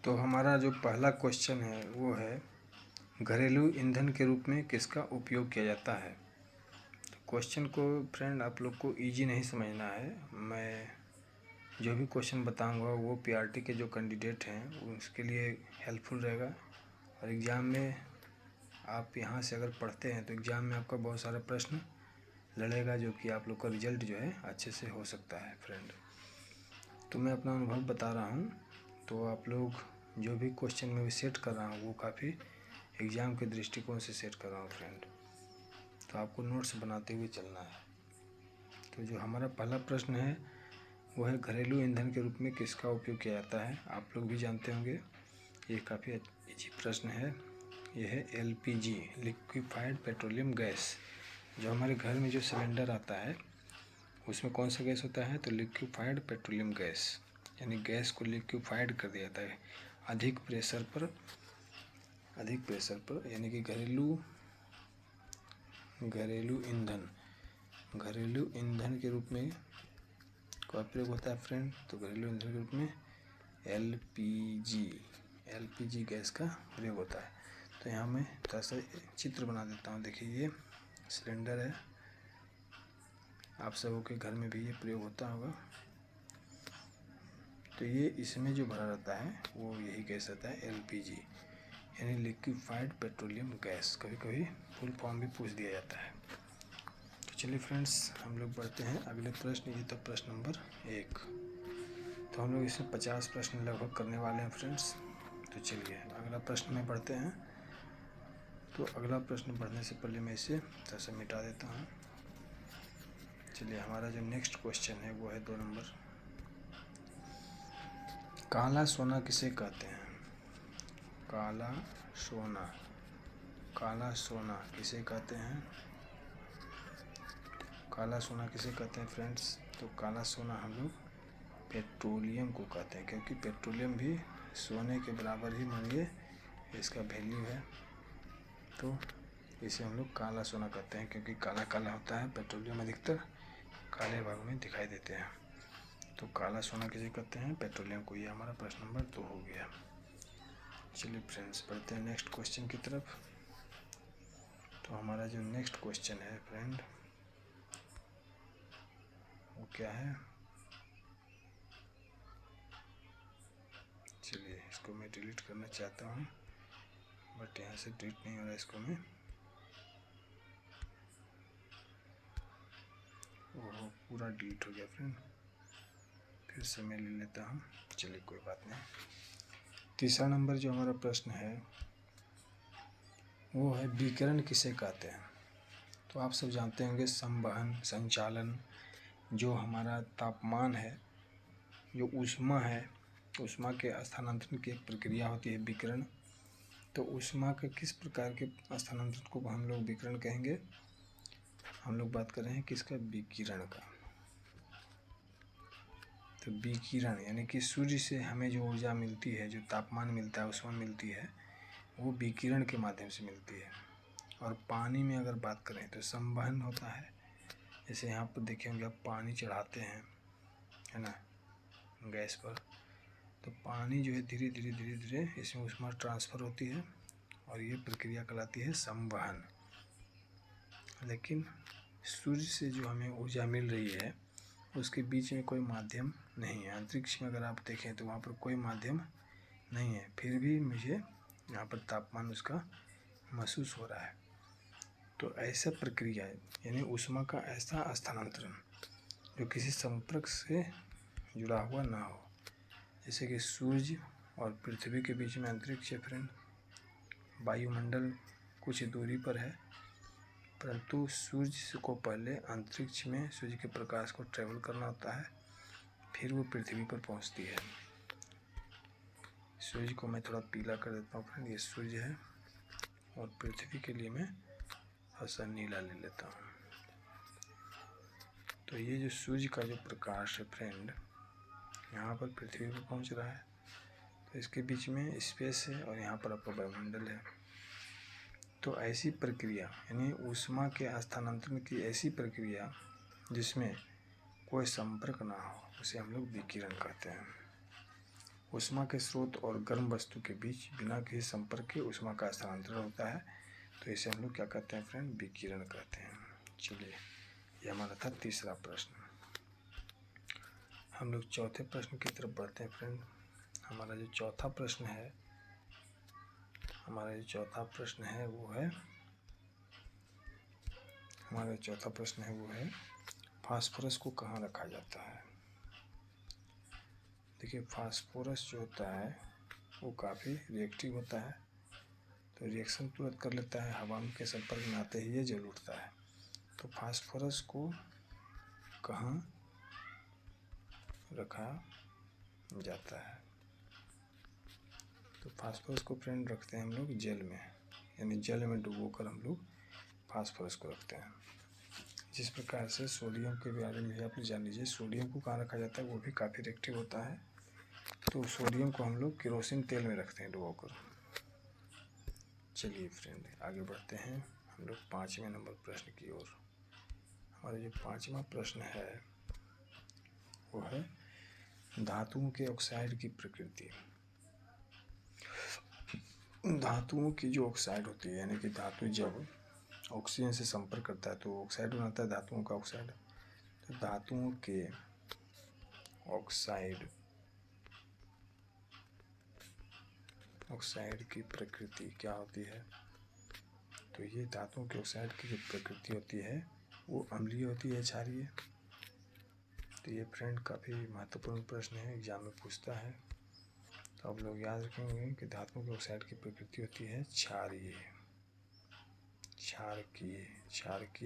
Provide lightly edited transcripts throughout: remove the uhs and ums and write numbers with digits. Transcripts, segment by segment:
तो हमारा जो पहला क्वेश्चन है वो है, घरेलू ईंधन के रूप में किसका उपयोग किया जाता है। तो क्वेश्चन को फ्रेंड आप लोग को इजी नहीं समझना है। मैं जो भी क्वेश्चन बताऊंगा वो पीआरटी के जो कैंडिडेट हैं उसके लिए हेल्पफुल रहेगा। और एग्ज़ाम में आप यहाँ से अगर पढ़ते हैं तो एग्ज़ाम में आपका बहुत सारा प्रश्न लड़ेगा, जो कि आप लोग का रिजल्ट जो है अच्छे से हो सकता है फ्रेंड। तो मैं अपना अनुभव बता रहा हूँ, तो आप लोग जो भी क्वेश्चन में भी सेट कर रहा हूँ वो काफ़ी एग्ज़ाम के दृष्टिकोण से सेट कर रहा हूँ फ्रेंड। तो आपको नोट्स बनाते हुए चलना है। तो जो हमारा पहला प्रश्न है वो है, घरेलू ईंधन के रूप में किसका उपयोग किया जाता है। आप लोग भी जानते होंगे, ये काफ़ी इजी प्रश्न है। ये है एलपीजी, लिक्विफाइड पेट्रोलियम गैस। जो हमारे घर में जो सिलेंडर आता है उसमें कौन सा गैस होता है, तो लिक्विफाइड पेट्रोलियम गैस, यानी गैस को लिक्विफाइड कर दिया जाता है अधिक प्रेशर पर, यानी कि घरेलू ईंधन के रूप में का प्रयोग होता है फ्रेंड। तो घरेलू ईंधन के रूप में एलपीजी गैस का प्रयोग होता है। तो यहाँ मैं थोड़ा सा चित्र बना देता हूँ। देखिए ये सिलेंडर है, आप सबों के घर में भी ये प्रयोग होता होगा। तो ये इसमें जो भरा रहता है वो यही गैस रहता है एलपीजी, यानी लिक्विफाइड पेट्रोलियम गैस। कभी कभी फुल फॉर्म भी पूछ दिया जाता है। तो चलिए फ्रेंड्स, हम लोग बढ़ते हैं अगले प्रश्न। ये तो प्रश्न नंबर 1। तो हम लोग इसमें 50 प्रश्न लगभग करने वाले हैं फ्रेंड्स। तो चलिए अगला प्रश्न में बढ़ते हैं। तो अगला प्रश्न बढ़ने से पहले मैं इसे थोड़ा सा मिटा देता हूँ। चलिए हमारा जो नेक्स्ट क्वेश्चन है वो है 2 नंबर, काला सोना किसे कहते हैं। काला सोना किसे कहते हैं। काला सोना किसे कहते हैं फ्रेंड्स। तो काला सोना हम लोग पेट्रोलियम को कहते हैं, क्योंकि पेट्रोलियम भी सोने के बराबर ही मानिए इसका वैल्यू है। तो इसे हम लोग काला सोना कहते हैं, क्योंकि काला काला होता है। पेट्रोलियम अधिकतर काले भाग में दिखाई देते हैं। तो काला सोना किसे कहते हैं, पेट्रोलियम को। ये हमारा प्रश्न नंबर 2 हो गया। चलिए फ्रेंड्स बढ़ते हैं नेक्स्ट क्वेश्चन की तरफ। तो हमारा जो नेक्स्ट क्वेश्चन है फ्रेंड वो क्या है। चलिए इसको मैं डिलीट करना चाहता हूँ, बट यहाँ से डिलीट नहीं हो रहा। इसको मैं पूरा डिलीट हो गया फ्रेंड, फिर से मैं ले लेता हूँ। चलिए कोई बात नहीं। तीसरा नंबर जो हमारा प्रश्न है वो है, विकिरण किसे कहते हैं। तो आप सब जानते होंगे, संवहन, संचालन, जो हमारा तापमान है, जो ऊष्मा है, ऊष्मा के स्थानांतरण की एक प्रक्रिया होती है विकिरण। तो ऊष्मा के किस प्रकार के स्थानांतरण को हम लोग विकिरण कहेंगे। हम लोग बात कर रहे हैं किसका, विकिरण का। तो विकिरण यानी कि सूर्य से हमें जो ऊर्जा मिलती है, जो तापमान मिलता है, ऊष्मा मिलती है, वो विकिरण के माध्यम से मिलती है। और पानी में अगर बात करें तो संवहन होता है। जैसे यहाँ पर देखेंगे, आप पानी चढ़ाते हैं, है ना, गैस पर, तो पानी जो है धीरे धीरे इसमें ऊष्मा ट्रांसफ़र होती है और ये प्रक्रिया कहलाती है संवहन। लेकिन सूर्य से जो हमें ऊर्जा मिल रही है उसके बीच में कोई माध्यम नहीं है। अंतरिक्ष में अगर आप देखें तो वहाँ पर कोई माध्यम नहीं है, फिर भी मुझे यहाँ पर तापमान उसका महसूस हो रहा है। तो ऐसा प्रक्रिया है, यानी ऊष्मा का ऐसा स्थानांतरण जो किसी संपर्क से जुड़ा हुआ ना हो। जैसे कि सूर्य और पृथ्वी के बीच में अंतरिक्ष है फ्रेंड, वायुमंडल कुछ दूरी पर है, परंतु सूर्य को पहले अंतरिक्ष में सूर्य के प्रकाश को ट्रेवल करना होता है, फिर वो पृथ्वी पर पहुंचती है। सूर्य को मैं थोड़ा पीला कर देता हूँ फ्रेंड, ये सूर्य है, और पृथ्वी के लिए मैं थोड़ा सा नीला ले लेता हूँ। तो ये जो सूर्य का जो प्रकाश है फ्रेंड, यहाँ पर पृथ्वी पर पहुँच रहा है, तो इसके बीच में स्पेस है और यहाँ पर आपका वायुमंडल है। तो ऐसी प्रक्रिया, यानी ऊष्मा के स्थानांतरण की ऐसी प्रक्रिया जिसमें कोई संपर्क ना हो, उसे हम लोग विकिरण कहते हैं। ऊष्मा के स्रोत और गर्म वस्तु के बीच बिना किसी संपर्क के ऊष्मा का स्थानांतरण होता है, तो इसे हम लोग क्या कहते हैं फ्रेंड, विकिरण कहते हैं। चलिए, ये हमारा था तीसरा प्रश्न। हम लोग चौथे प्रश्न की तरफ बढ़ते हैं फ्रेंड। हमारा जो चौथा प्रश्न है वो है फास्फोरस को कहाँ रखा जाता है। देखिए, फास्फोरस जो होता है वो काफ़ी रिएक्टिव होता है, तो रिएक्शन तुरंत कर लेता है, हवा के संपर्क में आते ही ये जल उठता है। तो फास्फोरस को कहाँ रखा जाता है, तो फास्फोरस को फ्रेंड रखते हैं हम लोग जल में, यानी जल में डुबोकर हम लोग फास्फोरस को रखते हैं। जिस प्रकार से सोडियम के बारे में भी आप जान लीजिए, सोडियम को कहाँ रखा जाता है, वो भी काफ़ी रिएक्टिव होता है, तो सोडियम को हम लोग केरोसिन तेल में रखते हैं डुबोकर। चलिए फ्रेंड, आगे बढ़ते हैं हम लोग 5वें नंबर प्रश्न की ओर। हमारा जो 5वां प्रश्न है वो है धातुओं के ऑक्साइड की प्रकृति। धातुओं की जो ऑक्साइड होती है, यानी कि धातु जब ऑक्सीजन से संपर्क करता है तो ऑक्साइड बनाता है, धातुओं का ऑक्साइड। तो धातुओं के ऑक्साइड की प्रकृति क्या होती है, तो ये धातुओं के ऑक्साइड की जो प्रकृति होती है वो अम्लीय होती है, क्षारीय। तो ये फ्रेंड काफ़ी महत्वपूर्ण प्रश्न है, एग्जाम में पूछता है, तो आप लोग याद रखेंगे कि धातुओं के ऑक्साइड की प्रकृति होती है क्षारकीय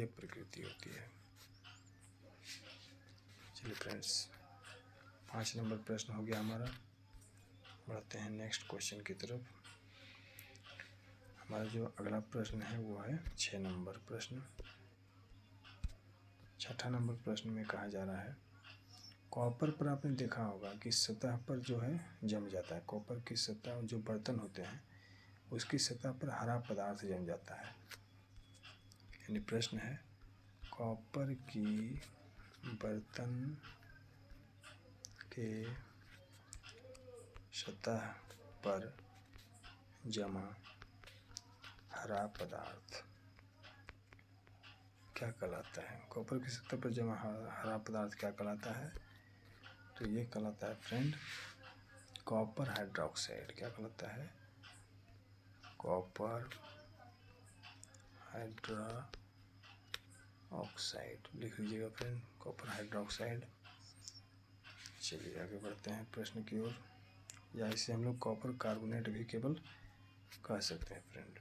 प्रकृति होती है। चलिए फ्रेंड्स, 5 नंबर प्रश्न हो गया हमारा। बढ़ते हैं नेक्स्ट क्वेश्चन की तरफ। हमारा जो अगला प्रश्न है वो है 6 नंबर प्रश्न। 6ठा नंबर प्रश्न में कहा जा रहा है, कॉपर पर आपने देखा होगा कि सतह पर जो है जम जाता है, कॉपर की सतह, जो बर्तन होते हैं उसकी सतह पर हरा पदार्थ जम जाता है। यानी प्रश्न है, कॉपर की बर्तन के सतह पर जमा हरा पदार्थ क्या कहलाता है। कॉपर की सतह पर जमा हरा पदार्थ क्या कहलाता है, तो ये कहलाता है फ्रेंड कॉपर हाइड्रोक्साइड। क्या कहलाता है, कॉपर हाइड्रोक्साइड। लिख लीजिएगा फ्रेंड, कॉपर हाइड्रोक्साइड। चलिए आगे बढ़ते हैं प्रश्न की ओर, या इसे हम लोग कॉपर कार्बोनेट भी केवल कह सकते हैं फ्रेंड।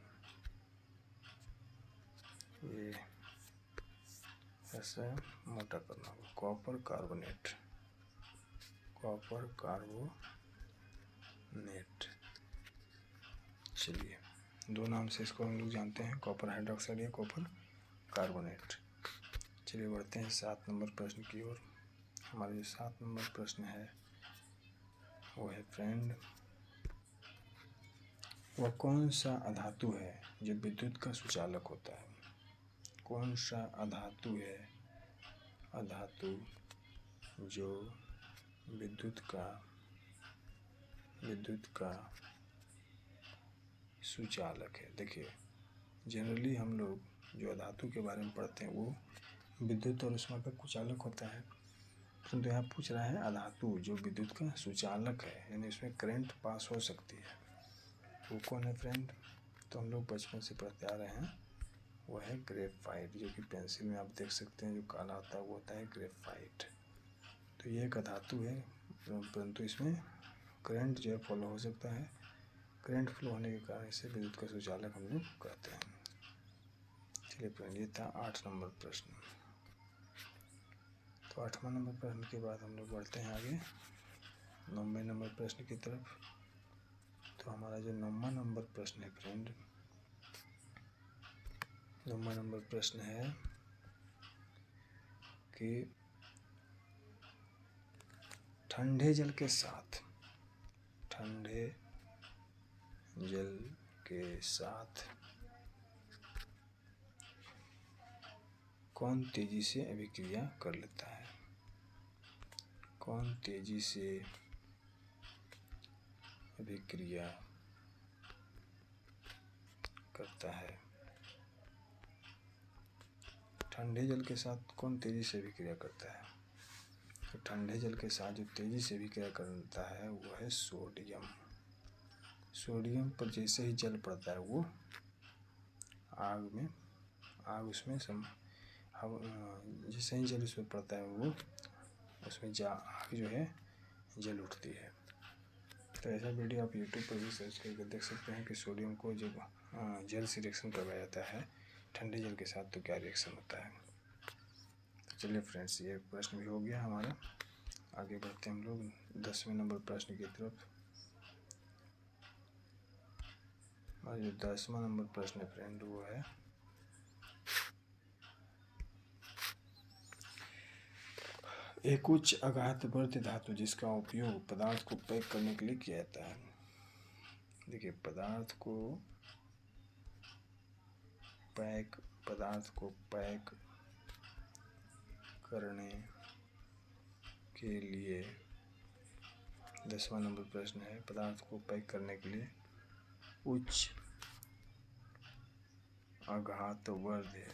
ये ऐसा मोटा करना होगा, कॉपर कार्बोनेट। चलिए, दो नाम से इसको हम लोग जानते हैं, कॉपर हाइड्रोक्साइड या कॉपर कार्बोनेट। चलिए बढ़ते हैं 7 नंबर प्रश्न की ओर। हमारा जो 7 नंबर प्रश्न है वो है फ्रेंड, वह कौन सा अधातु है जो विद्युत का सुचालक होता है। कौन सा अधातु है, अधातु जो विद्युत का सुचालक है। देखिए, जनरली हम लोग जो अधातु के बारे में पढ़ते हैं वो विद्युत और ऊष्मा का कुचालक होता है, परंतु यहाँ पूछ रहा है अधातु जो विद्युत का सुचालक है, यानी इसमें करंट पास हो सकती है, वो कौन है फ्रेंड। तो हम लोग बचपन से पढ़ते आ रहे हैं, वो है ग्रेफाइट, जो कि पेंसिल में आप देख सकते हैं जो काला होता है वो होता है ग्रेफाइट। तो ये एक अधातु है, परंतु इसमें करंट जो है फॉलो हो सकता है, करंट फ्लो होने के कारण इसे विद्युत का सुचालक हम लोग कहते हैं। चलिए फ्रेंड, ये था 8 नंबर प्रश्न। तो 8वां नंबर प्रश्न के बाद हम लोग बढ़ते हैं आगे 9वें नंबर प्रश्न की तरफ। तो हमारा जो 9वां नंबर प्रश्न है फ्रेंड, 9वां नंबर प्रश्न है कि ठंडे जल के साथ कौन तेजी से अभिक्रिया कर लेता है। कौन तेजी से अभिक्रिया करता है। ठंडे जल के साथ कौन तेजी से अभिक्रिया करता है? तो ठंडे जल के साथ जो तेजी से अभिक्रिया करता है वो है सोडियम। सोडियम पर जैसे ही जल पड़ता है वो आग उसमें जैसे ही जल उसमें पड़ता है वो उसमें आग जो है जल उठती है। तो ऐसा वीडियो आप यूट्यूब पर भी सर्च करके देख सकते हैं कि सोडियम को जब जल से रिएक्शन करवाया जाता है ठंडे जल के साथ तो क्या रिएक्शन होता है। तो चलिए फ्रेंड्स, ये प्रश्न भी हो गया हमारा। आगे बढ़ते हैं हम लोग 10वें नंबर प्रश्न की तरफ। और जो 10वां नंबर प्रश्न है फ्रेंड वो है एक उच्च आघातवर्ती धातु जिसका उपयोग पदार्थ को पैक करने के लिए किया जाता है। देखिए, पदार्थ को पैक करने के लिए 10वां नंबर प्रश्न है, पदार्थ को पैक करने के लिए उच्च आघातवर्ती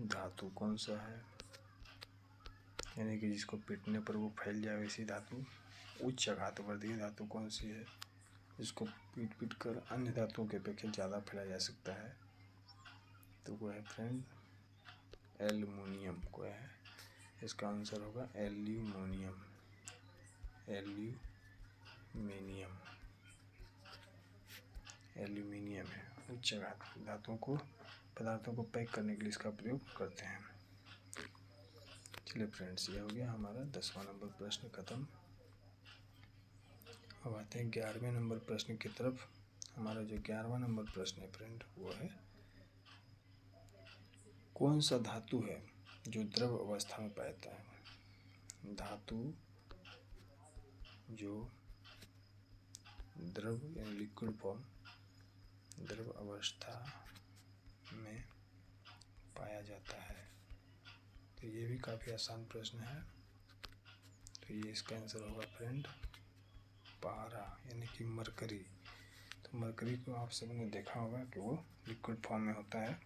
धातु कौन सा है? यानी कि जिसको पीटने पर वो फैल जाए वैसी धातु। उच्च आघातवर्ती धातु कौन सी है जिसको पीट कर अन्य धातुओं के अपेक्षा ज़्यादा फैलाया जा सकता है? तो वो है फ्रेंड एल्युमिनियम को है। इसका आंसर होगा एल्यूमिनियम है। उच्च आघात धातुओं को पदार्थों को पैक करने के लिए इसका प्रयोग करते हैं। चलिए फ्रेंड्स, ये हो गया हमारा 10वां नंबर प्रश्न खत्म। अब आते हैं 11वें नंबर प्रश्न की तरफ। हमारा जो 11वां नंबर प्रश्न है फ्रेंड वो है कौन सा धातु है जो द्रव अवस्था में पाया जाता है? धातु जो द्रव यानी लिक्विड फॉर्म द्रव अवस्था में पाया जाता है। तो ये भी काफ़ी आसान प्रश्न है। तो ये इसका आंसर होगा फ्रेंड पारा यानी कि मरकरी। तो मरकरी को आप सबने देखा होगा कि वो लिक्विड फॉर्म में होता है,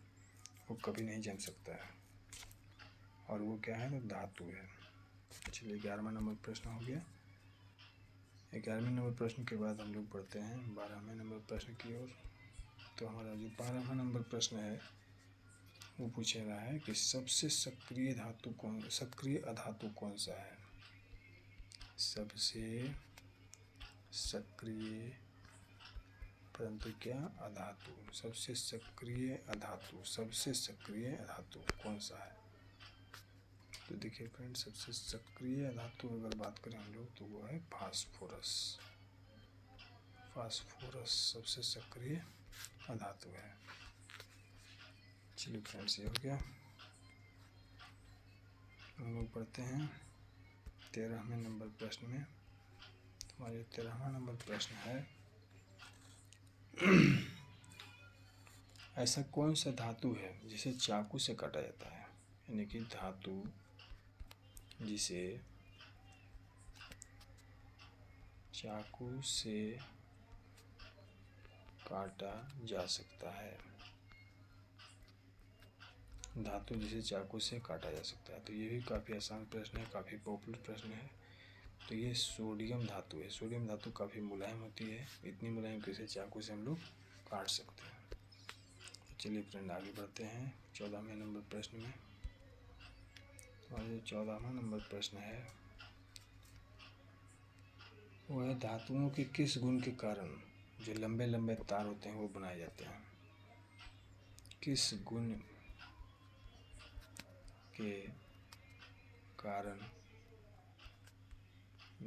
वो कभी नहीं जम सकता है और वो क्या है? तो धातु है। चलिए 11वां नंबर प्रश्न हो गया। 11वें नंबर प्रश्न के बाद हम लोग बढ़ते हैं 12वें नंबर प्रश्न की ओर। तो हमारा जो 12वां नंबर प्रश्न है वो पूछा रहा है कि सबसे सक्रिय अधातु कौन सा है? सबसे सक्रिय परंतु क्या अधातु? सबसे सक्रिय अधातु कौन सा है? तो देखिए फ्रेंड्स, सबसे सक्रिय धातु अगर बात करें हम लोग तो वो है फास्फोरस। सबसे सक्रिय धातु है। चलिए फ्रेंड्स, ये हो गया। हम लोग पढ़ते हैं 13वें नंबर प्रश्न में। हमारे 13वां नंबर प्रश्न है ऐसा कौन सा धातु है जिसे चाकू से काटा जाता है? यानी कि धातु जिसे चाकू से काटा जा सकता है। धातु जिसे चाकू से काटा जा सकता है। तो ये भी काफ़ी आसान प्रश्न है, काफ़ी पॉपुलर प्रश्न है। तो ये सोडियम धातु है। सोडियम धातु काफ़ी मुलायम होती है, इतनी मुलायम कि इसे चाकू से हम लोग काट सकते हैं। तो चलिए फ्रेंड, आगे बढ़ते हैं 14वें नंबर प्रश्न में। और जो 14वां नंबर प्रश्न है वो है धातुओं के किस गुण के कारण जो लंबे लंबे तार होते हैं वो बनाए जाते हैं? किस गुण के कारण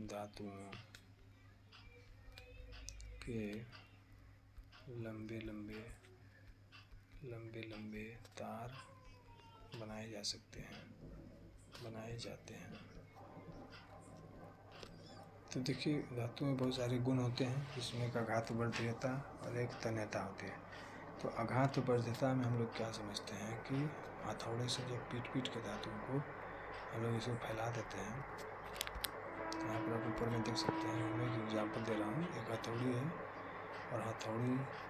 धातुओं के लंबे लंबे तार बनाए जाते हैं। तो देखिए, धातु में बहुत सारे गुण होते हैं, जिसमें एक आघातवर्तीयता और एक तन्यता होती है। तो आघातवर्तीयता में हम लोग क्या समझते हैं कि हथौड़े से जब पीट के धातुओं को हम लोग इसे फैला देते हैं। यहाँ पर आप ऊपर में देख सकते हैं, हम एक एग्जाम्पल दे रहा हूँ। एक हथौड़ी है और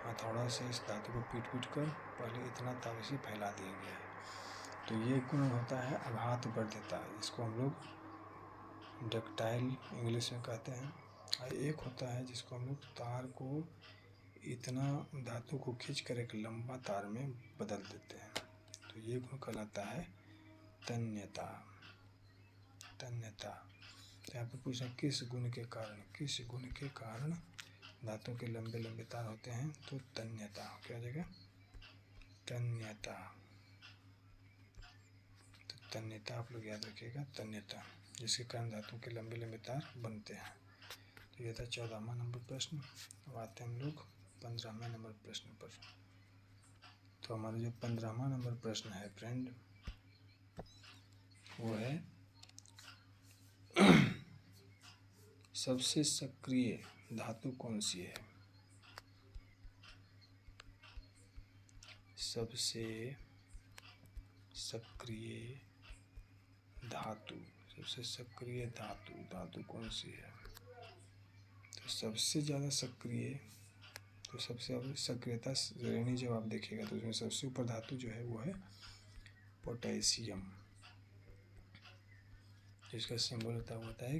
हथौड़ा से इस धातु को पीट कर पहले इतना ताप इसे फैला दिया गया है। तो ये गुण होता है आघातवर्ध्यता, जिसको हम लोग डक्टाइल इंग्लिश में कहते हैं। और एक होता है जिसको हम लोग तार को इतना धातु को खींच कर एक लंबा तार में बदल देते हैं। तो ये गुण कहलाता है तन्यता। तो यहाँ पे पूछा किस गुण के कारण धातु के लंबे लंबे तार होते हैं, तो तन्यता। क्या हो जाएगा? तन्यता। तो तन्यता आप लोग याद रखिएगा, तन्यता, जिसके कारण धातु के लंबे लंबे तार बनते हैं। तो ये था 14वां नंबर प्रश्न। अब आते हैं हम लोग 15वें नंबर प्रश्न पर। तो हमारा जो 15वां नंबर प्रश्न है फ्रेंड, वो है सबसे सक्रिय धातु कौन सी है? सबसे सक्रिय धातु कौन सी है? तो सबसे ज़्यादा सक्रिय, तो सबसे ज़्यादा सक्रियता श्रेणी जब आप देखिएगा तो उसमें सबसे ऊपर धातु जो है वो है पोटेशियम, जिसका सिंबल होता है